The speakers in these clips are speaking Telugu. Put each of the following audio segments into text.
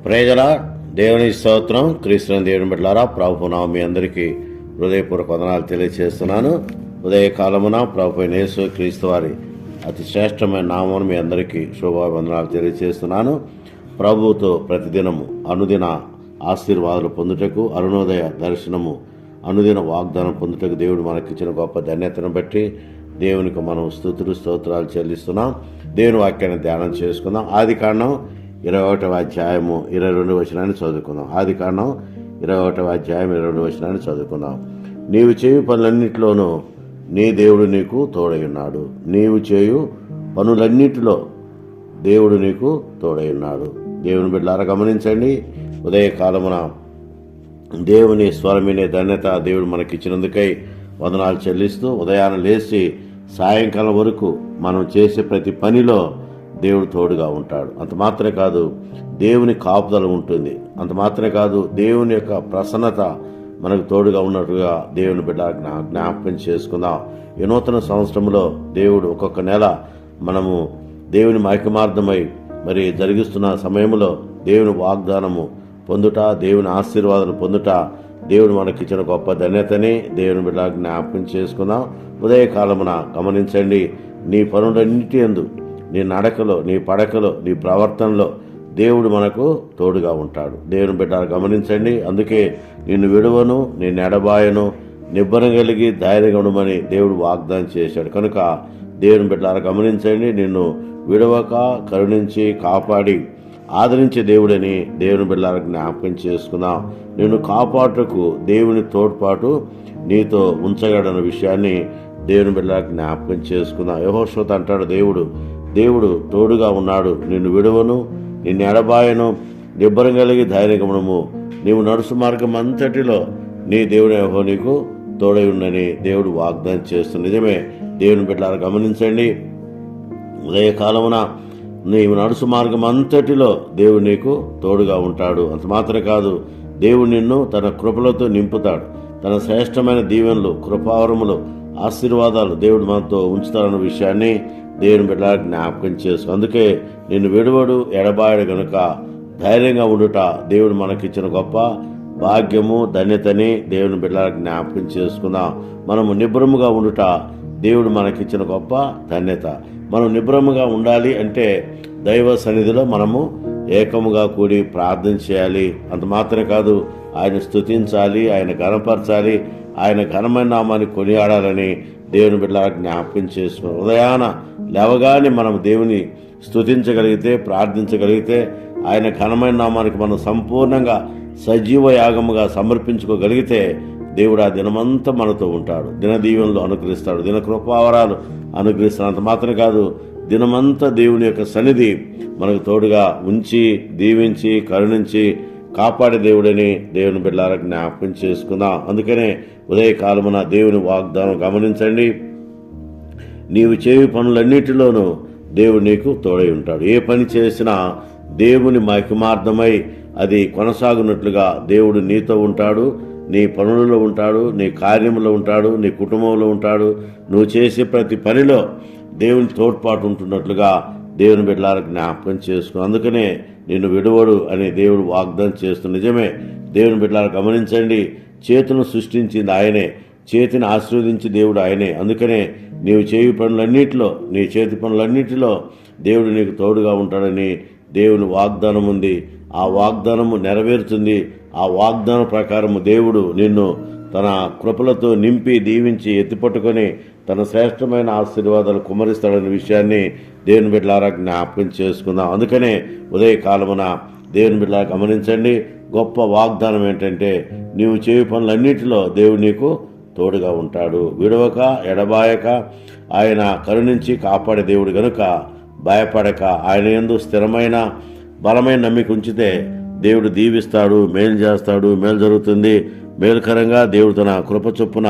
ప్రేజలా దేవుని స్తోత్రం. క్రీస్తు దేవుని బిడ్డలారా, ప్రభు నామమున మీ అందరికీ హృదయపూర్వక వందనాలు తెలియజేస్తున్నాను. ఉదయకాలమున ప్రభు అయిన యేసు క్రీస్తు వారి అతి శ్రేష్టమైన నామమున మీ అందరికీ శుభవందనాలు తెలియజేస్తున్నాను. ప్రభువుతో ప్రతిదినము అనుదిన ఆశీర్వాదాలు పొందుటకు, అరుణోదయ దర్శనము, అనుదిన వాగ్దానం పొందుటకు దేవుడు మనకిచ్చిన గొప్ప ధన్యతను బట్టి దేవునికి మనం స్తుతులు స్తోత్రాలు చెల్లిస్తున్నాం. దేవుని వాక్యాన్ని ధ్యానం చేసుకుందాం. ఆదికాండం 21వ అధ్యాయము 22వ వచనాన్ని చదువుకుందాం. ఆదికాండం 21వ అధ్యాయం 22వ వచనాన్ని చదువుకుందాం. నీవు చేయు పనులన్నిటిలోనూ నీ దేవుడు నీకు తోడై ఉన్నాడు. నీవు చేయు పనులన్నిటిలో దేవుడు నీకు తోడై ఉన్నాడు. దేవుని బిడ్డలారా గమనించండి, ఉదయకాలమున దేవుని స్వరం వినే ధన్యత దేవుడు మనకిచ్చినందుకై వందనాలు చెల్లిస్తూ, ఉదయాన్నే లేచి సాయంకాలం వరకు మనం చేసే ప్రతి పనిలో దేవుడు తోడుగా ఉంటాడు. అంత మాత్రమే కాదు, దేవుని కాపుదల ఉంటుంది. అంత మాత్రమే కాదు, దేవుని యొక్క ప్రసన్నత మనకు తోడుగా ఉన్నట్టుగా దేవుని బిడ్డ జ్ఞాపకం చేసుకుందాం. ఈ నూతన సంవత్సరంలో దేవుడు ఒక్కొక్క నెల మనము దేవుని మైకమార్థమై మరి జరిగిస్తున్న సమయంలో దేవుని వాగ్దానము పొందుట, దేవుని ఆశీర్వాదాలు పొందుట దేవుడు మనకిచ్చిన గొప్ప ధన్యతని దేవుని బిడ్డ జ్ఞాపకం చేసుకుందాం. ఉదయకాలమున గమనించండి, నీ పనులన్నిటి యందు, నీ నడకలో, నీ పడకలో, నీ ప్రవర్తనలో దేవుడు మనకు తోడుగా ఉంటాడు. దేవుని బిడ్డ గమనించండి, అందుకే నిన్ను విడువను, నేను ఎడబాయను, నిబ్బరం కలిగి ధైర్యంగా ఉండమని దేవుడు వాగ్దానం చేశాడు. కనుక దేవుని బిడ్డ గమనించండి, నిన్ను విడవక కరుణించి కాపాడి ఆదరించే దేవుడని దేవుని బిడ్డలకు జ్ఞాపకం చేసుకుందాం. నిన్ను కాపాడుటకు దేవుని తోడ్పాటు నీతో ఉంచగలడన్న విషయాన్ని దేవుని బిడ్డలకు జ్ఞాపకం చేసుకుందాం. యెహోషువతో అంటాడు, దేవుడు తోడుగా ఉన్నాడు, నిన్ను విడువను, నిన్ను ఎడబాయను, నిబ్బరం కలిగి ధైర్యగమనము, నీవు నడుసు మార్గం అంతటిలో నీ దేవుడు యెహోవా నీకు తోడై ఉండని దేవుడు వాగ్దానం చేస్తుంది. నిజమే దేవుని బిడ్డలను గమనించండి, ఉదయకాలమున నీవు నడుసు మార్గం అంతటిలో దేవుడు నీకు తోడుగా ఉంటాడు. అంత మాత్రమే కాదు, దేవుడు నిన్ను తన కృపలతో నింపుతాడు. తన శ్రేష్టమైన దీవెనలు, కృపావరములు, ఆశీర్వాదాలు దేవుడు మనతో ఉంచుతాడన్న విషయాన్ని దేవుని బిడ్డలకు జ్ఞాపకం చేసుకో. అందుకే నిన్ను విడువడు, ఎడబాయడు గనుక ధైర్యంగా ఉండుట దేవుడు మనకిచ్చిన గొప్ప భాగ్యము, ధన్యతని దేవుని బిడ్డలకు జ్ఞాపకం చేసుకుందాం. మనము నిబ్రముగా ఉండుట దేవుడు మనకిచ్చిన గొప్ప ధన్యత. మనం నిబ్రముగా ఉండాలి అంటే దైవ సన్నిధిలో మనము ఏకముగా కూడి ప్రార్థన చేయాలి. అంత మాత్రమే కాదు, ఆయన స్తుతించాలి, ఆయన ఘనపరచాలి, ఆయన ఘనమైన నామాన్ని కొనియాడాలని దేవుని బిడ్డలకు జ్ఞాపకం చేసుకుని ఉదయాన లేవగానే మనం దేవుని స్తుతించగలిగితే, ప్రార్థించగలిగితే, ఆయన ఘనమైన నామానికి మనం సంపూర్ణంగా సజీవ యాగముగా సమర్పించుకోగలిగితే దేవుడు ఆ దినమంతా మనతో ఉంటాడు. దిన దీవెనలు అనుగ్రహిస్తాడు, దిన కృపావరాలు అనుగ్రహిస్తాడు. అంత మాత్రమే కాదు, దినమంతా దేవుని యొక్క సన్నిధి మనకు తోడుగా ఉంచి, దీవించి, కరుణించి కాపాడే దేవుడని దేవుని బిడ్డలకు జ్ఞాపకం చేసుకుందాం. అందుకనే ఉదయకాలమున దేవుని వాగ్దానం గమనించండి, నీవు చేయు పనులన్నిటిలోనూ దేవుడు నీకు తోడై ఉంటాడు. ఏ పని చేసినా దేవుని మహిమార్థమై అది కొనసాగునట్లుగా దేవుడు నీతో ఉంటాడు, నీ పనులలో ఉంటాడు, నీ కార్యములో ఉంటాడు, నీ కుటుంబంలో ఉంటాడు. నువ్వు చేసే ప్రతి పనిలో దేవుని తోడ్పాటు ఉంటున్నట్లుగా దేవుని బిడ్డలకు జ్ఞాపకం చేసుకుని, అందుకనే నిన్ను విడువడు అని దేవుడు వాగ్దానం చేస్తూ. నిజమే దేవుని బిడ్డలకు గమనించండి, చేతులను సృష్టించింది ఆయనే, చేతిని ఆశీర్వదించి దేవుడు ఆయనే. అందుకనే నీవు చేయు పనులన్నిటిలో, నీ చేతి పనులన్నిటిలో దేవుడు నీకు తోడుగా ఉంటాడని దేవుని వాగ్దానం ఉంది. ఆ వాగ్దానము నెరవేరుతుంది. ఆ వాగ్దానం ప్రకారము దేవుడు నిన్ను తన కృపలతో నింపి, దీవించి, ఎత్తిపట్టుకొని తన శ్రేష్టమైన ఆశీర్వాదాలు కుమ్మరిస్తాడనే విషయాన్ని దేవుని బిడ్డలారా జ్ఞాపకం చేసుకుందాం. అందుకనే ఉదయకాలమున దేవుని బిడ్డలారా గమనించండి, గొప్ప వాగ్దానం ఏంటంటే నీవు చేయు పనులన్నిటిలో దేవుడు నీకు తోడుగా ఉంటాడు. విడవక ఎడబాయక ఆయన కరుణించి కాపాడే దేవుడు గనుక భయపడక ఆయన యందు స్థిరమైన బలమైన నమ్మిక ఉంచితే దేవుడు దీవిస్తాడు, మేలు చేస్తాడు, మేలు జరుగుతుంది. మేలుకరంగా దేవుడు తన కృప చొప్పున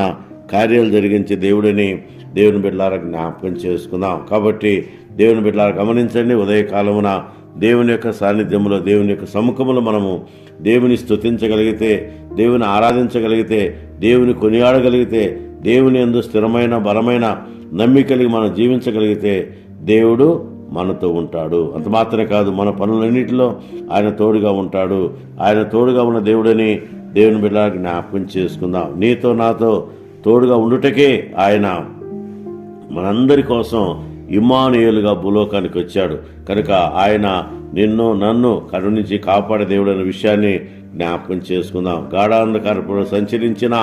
కార్యాలు జరిగించే దేవుడిని దేవుని బిడ్డలారా జ్ఞాపకం చేసుకుందాం. కాబట్టి దేవుని బిడ్డలారా గమనించండి, ఉదయకాలమున దేవుని యొక్క సాన్నిధ్యంలో, దేవుని యొక్క సముఖంలో మనము దేవుని స్తుతించగలిగితే, దేవుని ఆరాధించగలిగితే, దేవుని కొనియాడగలిగితే, దేవుని యందు స్థిరమైన బలమైన నమ్మికలిగి మనం జీవించగలిగితే దేవుడు మనతో ఉంటాడు. అంత మాత్రమే కాదు, మన పనులన్నిటిలో ఆయన తోడుగా ఉంటాడు. ఆయన తోడుగా ఉన్న దేవుడని దేవుని బిడ్డలకు జ్ఞాపకం చేసుకుందాం. నీతో నాతో తోడుగా ఉండుటకే ఆయన మనందరి కోసం ఇమ్మానుయేలుగా భూలోకానికి వచ్చాడు. కనుక ఆయన నిన్ను నన్ను కరుణించి కాపాడే దేవుడు అనే విషయాన్ని జ్ఞాపకం చేసుకుందాం. గాఢాంధకారపులో సంచరించిన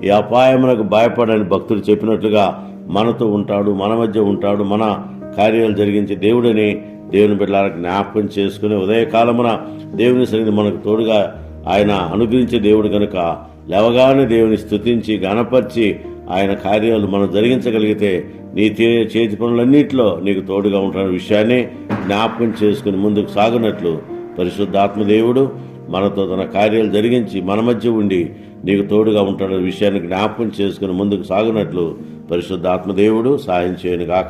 ఈ అపాయములకు భయపడని భక్తుడు చెప్పినట్లుగా మనతో ఉంటాడు, మన మధ్య ఉంటాడు, మన కార్యాలు జరిగించే దేవుడని దేవుని బిడ్డలకు జ్ఞాపకం చేసుకుని ఉదయకాలమున దేవుని సన్నిధి మనకు తోడుగా ఆయన అనుగ్రహించే దేవుడు కనుక లేవగానే దేవుని స్తుతించి గణపరిచి ఆయన కార్యాలు మనం జరిగించగలిగితే నీ చేతి పనులన్నింటిలో నీకు తోడుగా ఉంటున్న విషయాన్ని జ్ఞాపకం చేసుకుని ముందుకు సాగునట్లు పరిశుద్ధాత్మ దేవుడు మనతో తన కార్యాలు జరిగించి మన మధ్య ఉండి నీకు తోడుగా ఉంటాడన్న విషయాన్ని జ్ఞాపకం చేసుకుని ముందుకు సాగునట్లు పరిశుద్ధాత్మ దేవుడు సహాయం చేయను గాక.